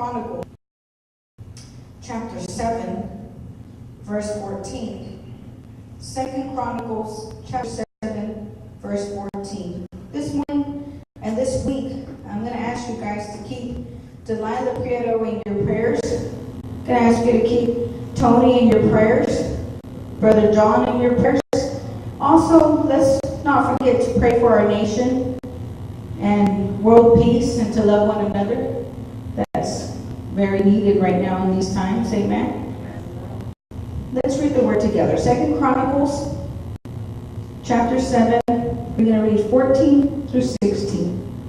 Chronicles chapter 7, verse 14. 2 Chronicles chapter 7, verse 14. This morning and this week, I'm going to ask you guys to keep Delilah Prieto in your prayers. I'm going to ask you to keep Tony in your prayers, Brother John in your prayers. Also, let's not forget to pray for our nation and world peace and to love one another. That's very needed right now in these times. Amen. Let's read the word together. 2 Chronicles chapter 7. We're going to read 14 through 16.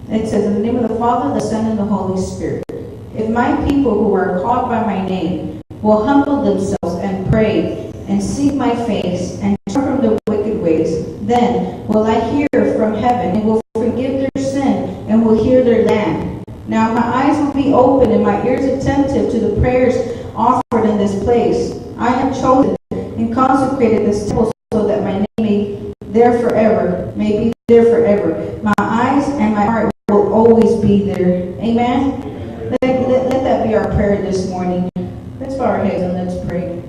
It says, in the name of the Father, the Son, and the Holy Spirit. If my people who are called by my name will humble themselves and pray and seek my face and turn from their wicked ways, then will I hear from heaven and will forgive their sin and will heal their land. Now my eyes will be open and my ears attentive to the prayers offered in this place. I have chosen and consecrated this temple so that my name may be there forever. My eyes and my heart will always be there. Amen. Let that be our prayer this morning. Let's bow our heads and let's pray.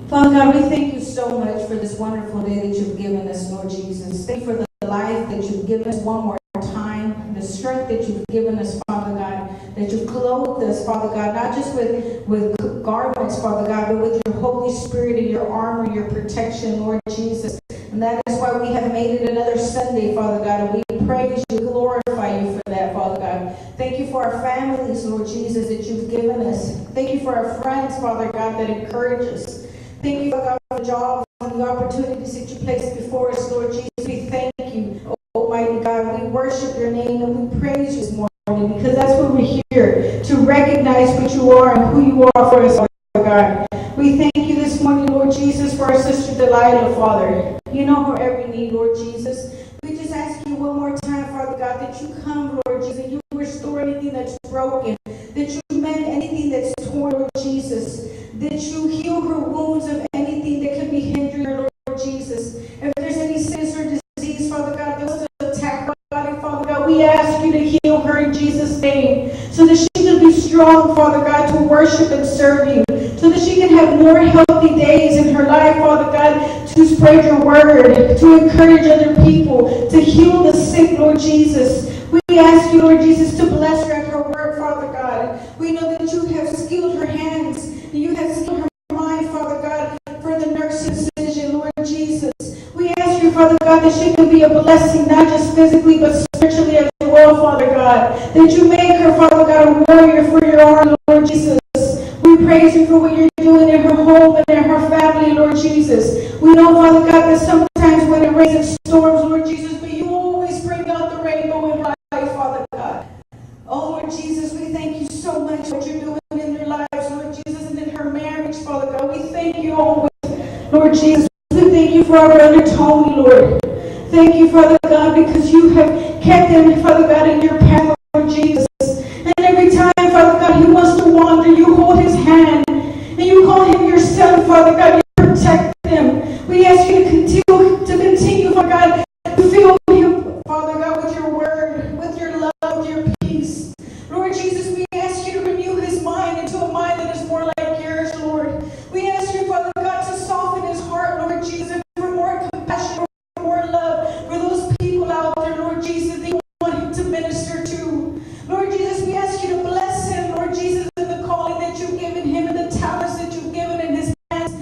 Father God, we thank you so much for this wonderful day that you've given us, Lord Jesus. Thank you for the life that you've given us one more time, the strength that you've given us, Father God, that you've clothed us, Father God, not just with garments, Father God, but with your Holy Spirit and your armor, your protection, Lord Jesus. And that is why we have made it another Sunday, Father God, and we praise you, glorify you for that, Father God. Thank you for our families, Lord Jesus, that you've given us. Thank you for our friends, Father God, that encourage us. Thank you, Father God, for the jobs and the opportunities that you placed before us, Lord Jesus. We thank you, Almighty God. We worship your name and we praise you this morning because that's what we're here, to recognize what you are and who you are for us, Father God. We thank you this morning, Lord Jesus, for our sister Delilah, Father. You know her every need, Lord Jesus. We just ask you one more time, Father God, that you come, Lord Jesus, and you restore anything that's broken, that you mend anything that's torn, Lord Jesus, that you heal her wounds of anything that could be hindering her, Lord Jesus. If there's any sickness or disease, Father God, that was to attack her body, Father God, we ask you to heal her in Jesus' name, so that she can be strong, Father God, to worship and serve you, so that she can have more healthy days in her life, Father God, to spread your word, to encourage other people, to heal the sick, Lord Jesus. We ask you, Lord Jesus, to bless her at her work, Father God. We know that you have skilled her hands, and you have skilled her mind, Father God, for the nursing decision, Lord Jesus. We ask you, Father God, that she can be a blessing, not just physically, but spiritually as well, Father God. That you make her, Father God, a warrior for your arm, Lord Jesus. We praise you for what you're doing in her home and in her family, Lord Jesus. We know, Father God, that sometimes when it rains and storms, Lord Jesus, but you always bring out the rainbow in life, Father God. Oh, Lord Jesus, we thank you so much for what you're doing in their lives, Lord Jesus, and in her marriage, Father God. We thank you always, Lord Jesus. We thank you for our brother Tony, Lord. Thank you, Father God, because you have kept him, Father God, in your path, Lord Jesus. And every time, Father God, he wants to wander, you hold his hand, and you call him your son, Father God. You protect him. We ask you to continue, Father God, to fill him, Father God, with your word, with your love, with your peace. Lord Jesus, we ask you to renew his mind into a mind that is more like yours, Lord. We ask you, Father God, to soften his heart, Lord Jesus, and for more compassion, for more love for those people out there, Lord Jesus, that you want him to minister to. Lord Jesus, we ask you to bless him, Lord Jesus, in the calling that you've given him and the talents that you've given in his hands,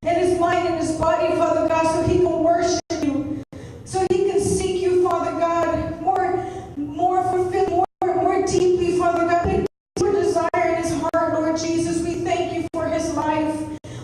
in his mind, and his body, Father God, so he can worship you, so he can seek you, Father God, more fulfilled, more deeply, Father God, more desire in his heart, Lord Jesus. We thank you for his life.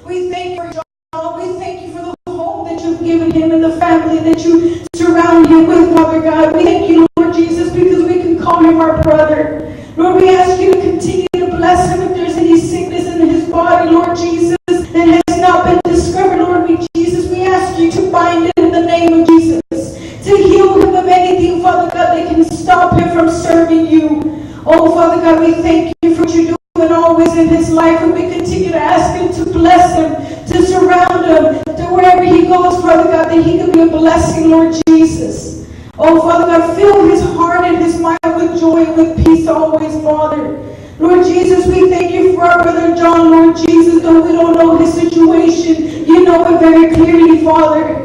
We thank you for his job. We thank you for the home that you've given him and the family that you surround him with, Father God. We thank you, Lord Jesus, because we can call him our brother. Lord, we ask you to continue to bless him if there's any sickness in his body, Lord Jesus, that has not been discovered, Lord Jesus. We ask you to bind it in the name of Jesus, to heal him of anything, Father God, that can stop him from serving you. Oh, Father God, we thank you for what you're doing always in his life, and we continue to ask him to bless him, to surround him, to wherever he goes, Father God, that he can be a blessing, Lord Jesus. Oh, Father God, fill his heart and his mind with joy and with peace always, Father. Lord Jesus, we thank you for our brother John, Lord Jesus, though we don't know his situation, you know it very clearly, Father.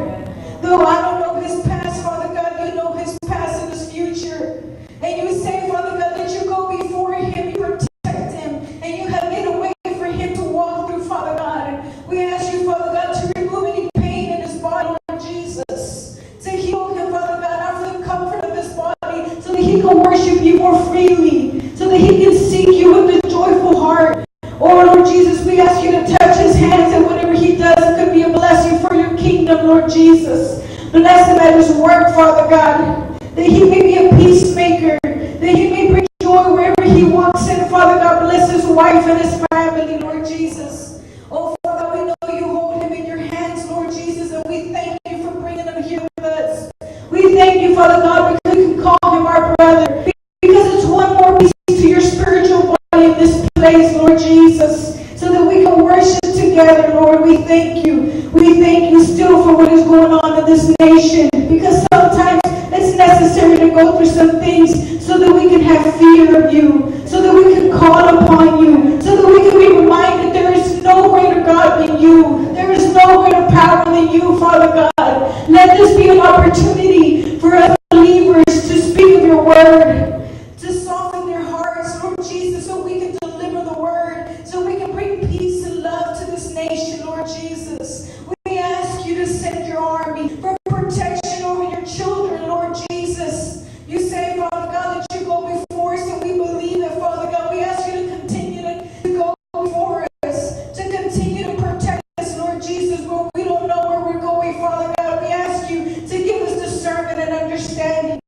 Though I don't know his past, Father God, you know his past and his future. And you say, Father God, that you go before him, you protect him, and you have made a way for him to walk through, Father God. We ask you, Father God, to remove any pain in his body, Lord Jesus. To heal him, Father God, after the comfort of his body, so that he can worship you more freely, so that he can seek you with a joyful heart. Oh, Lord Jesus, we ask you to touch his hands, and whatever he does, it could be a blessing for your kingdom, Lord Jesus. Bless him at his work, Father God, that he may be a peacemaker, that he may bring joy wherever he walks in. Father God, bless his wife and his family, Lord Jesus. Oh, Father, we know you hold him in your hands, Lord Jesus, and we thank you for bringing him here with us. We thank you, Father God, because we can call him our brother, because it's one more piece to your spiritual body in this place, Lord Jesus, so that we can worship together, Lord. We thank you. We thank you still for what is going on in this nation, because sometimes it's necessary to go through some things so that we can have fear of you, so that we can call upon you, so that we can be reminded there is no greater God than you. There is no greater power than you, Father God. Let this be an opportunity for us believers to speak of your word, to soften their hearts, Lord Jesus, so we can deliver the word, so we can bring peace and love to this nation, Lord Jesus. We ask you to send your army for protection over your children, Lord Jesus. You say, Father God, that you go before us, and we believe it, Father God. We ask you to continue to go before us, to continue to protect us, Lord Jesus, where we don't know where we're going, Father God. We ask you to give us discernment and understanding.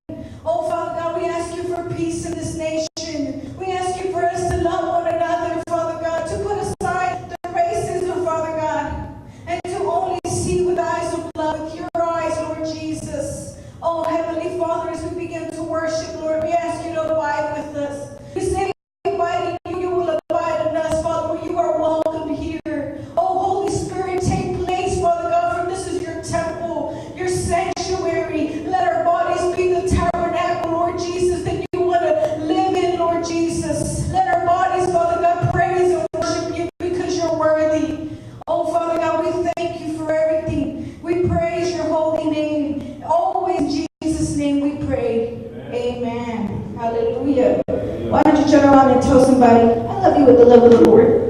Oh, Father God, we ask you for peace in this nation. We ask you for us to love one another, Father God, to put aside the racism, Father God, and to only see with eyes of love, with your eyes, Lord Jesus. Oh, Heavenly Father, as we begin to worship, Lord, we ask you to abide with us. You say, abide in you, you will abide in us, Father, for you are welcome here. Oh, Holy Spirit, take place, Father God, for this is your temple, your sanctuary. Let our bodies be the tabernacle, Lord Jesus, that you want to live in, Lord Jesus. Let our bodies, Father God, praise and worship you because you're worthy. Oh, Father God, we thank you for everything. We praise your holy name. Always in Jesus' name we pray. Amen. Hallelujah. Why don't you turn around and tell somebody, I love you with the love of the Lord.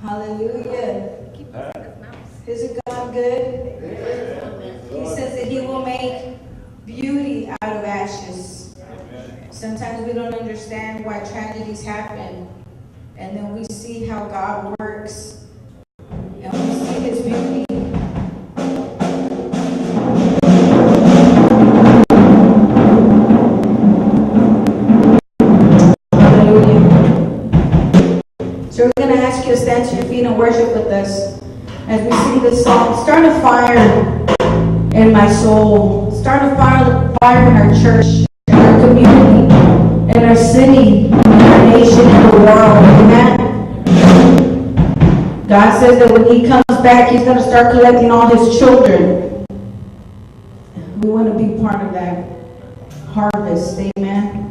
Hallelujah. Isn't God good? He says that he will make beauty out of ashes. Sometimes we don't understand why tragedies happen, and then we see how God works, and we see his beauty. So we're going to ask you to stand to your feet and worship with us as we sing this song. Start a fire in my soul. Start a fire in our church, in our community, in our city, in our nation, in the world. Amen. God says that when he comes back, he's going to start collecting all his children. We want to be part of that harvest. Amen.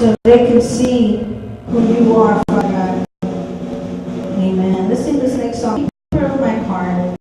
So they can see who you are, Father God. Amen. Let's sing this next song. Keeper of my heart.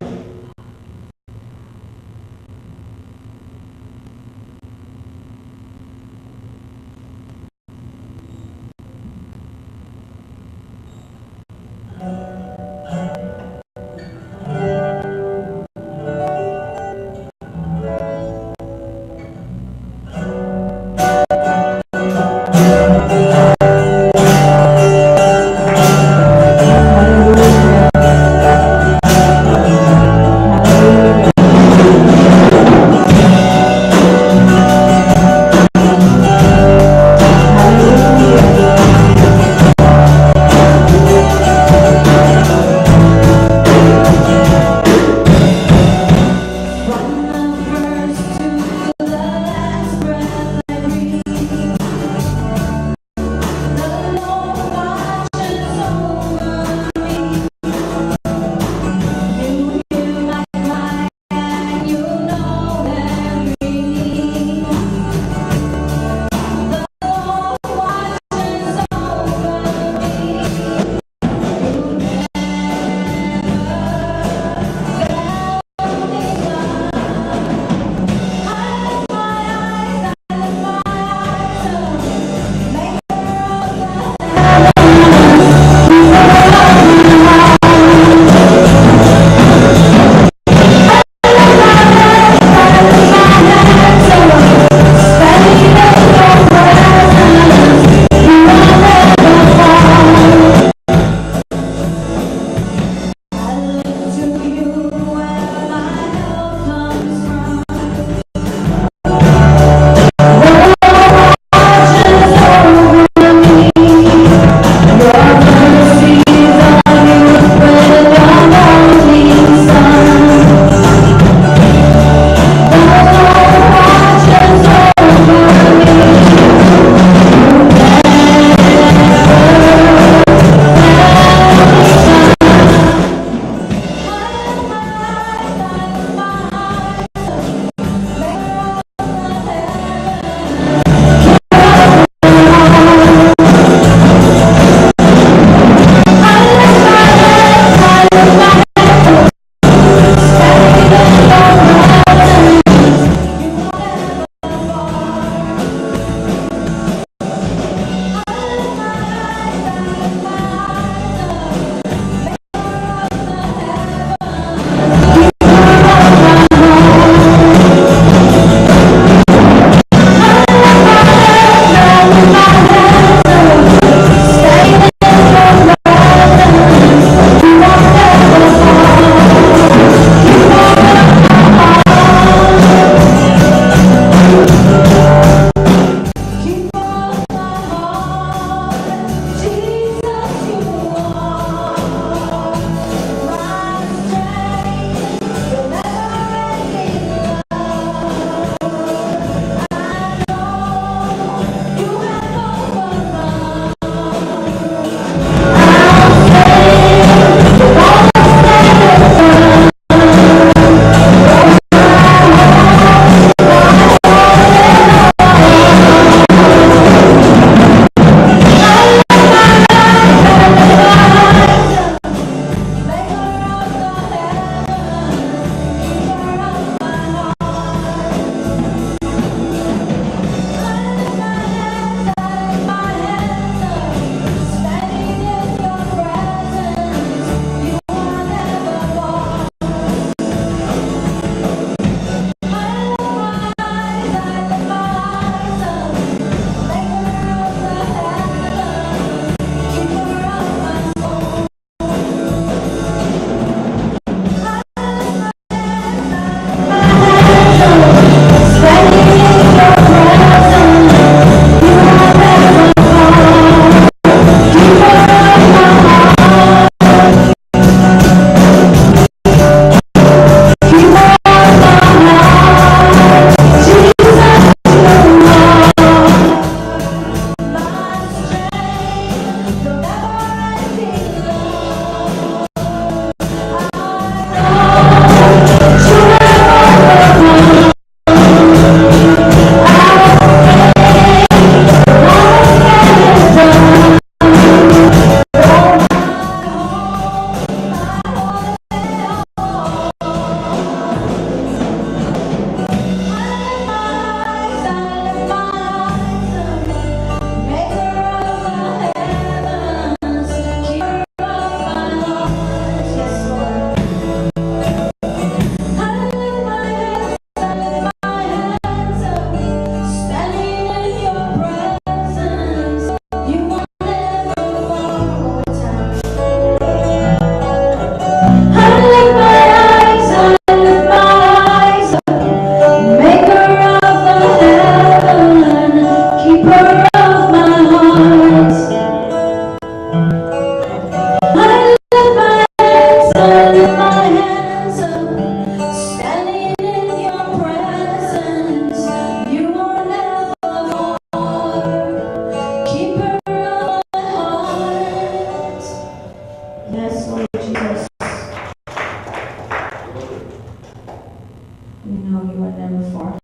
We know you are never far